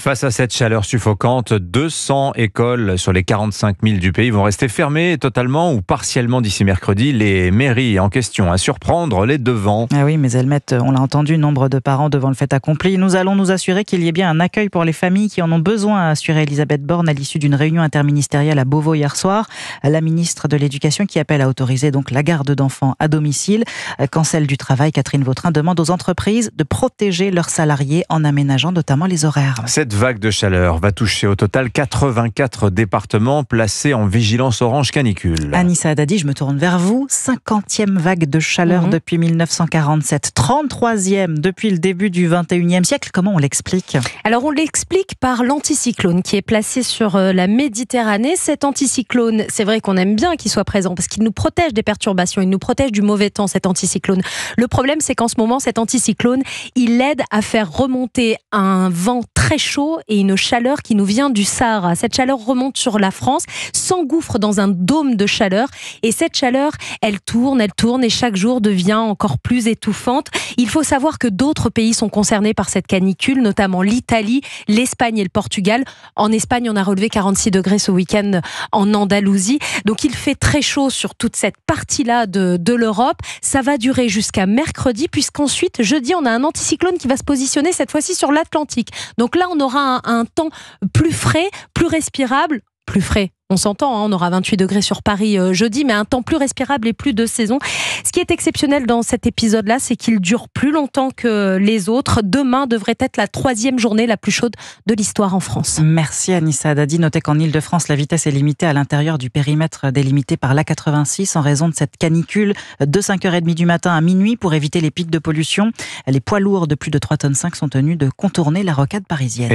Face à cette chaleur suffocante, 200 écoles sur les 45 000 du pays vont rester fermées totalement ou partiellement d'ici mercredi. Les mairies en question à surprendre les devants. Ah oui, mais elles mettent, on l'a entendu, nombre de parents devant le fait accompli. Nous allons nous assurer qu'il y ait bien un accueil pour les familles qui en ont besoin, a assuré Elisabeth Borne à l'issue d'une réunion interministérielle à Beauvau hier soir. La ministre de l'Éducation qui appelle à autoriser donc la garde d'enfants à domicile. Quand celle du travail, Catherine Vautrin, demande aux entreprises de protéger leurs salariés en aménageant notamment les horaires. Cette vague de chaleur va toucher au total 84 départements placés en vigilance orange canicule. Anissa Haddadi, je me tourne vers vous. 50e vague de chaleur depuis 1947. 33e depuis le début du 21e siècle. Comment on l'explique ? Alors on l'explique par l'anticyclone qui est placé sur la Méditerranée. Cet anticyclone, c'est vrai qu'on aime bien qu'il soit présent parce qu'il nous protège des perturbations, il nous protège du mauvais temps, cet anticyclone. Le problème, c'est qu'en ce moment, cet anticyclone, il aide à faire remonter un vent très chaud et une chaleur qui nous vient du Sahara. Cette chaleur remonte sur la France, s'engouffre dans un dôme de chaleur et cette chaleur, elle tourne et chaque jour devient encore plus étouffante. Il faut savoir que d'autres pays sont concernés par cette canicule, notamment l'Italie, l'Espagne et le Portugal. En Espagne, on a relevé 46 degrés ce week-end en Andalousie. Donc il fait très chaud sur toute cette partie-là de l'Europe. Ça va durer jusqu'à mercredi, puisqu'ensuite, jeudi, on a un anticyclone qui va se positionner cette fois-ci sur l'Atlantique. Donc là, on aura un temps plus frais, plus respirable, plus frais. On s'entend, on aura 28 degrés sur Paris jeudi, mais un temps plus respirable et plus de saison. Ce qui est exceptionnel dans cet épisode-là, c'est qu'il dure plus longtemps que les autres. Demain devrait être la 3e journée la plus chaude de l'histoire en France. Merci Anissa Haddadi. Notez qu'en Ile-de-France, la vitesse est limitée à l'intérieur du périmètre délimité par l'A86 en raison de cette canicule de 5h30 du matin à minuit pour éviter les pics de pollution. Les poids lourds de plus de 3,5 tonnes sont tenus de contourner la rocade parisienne.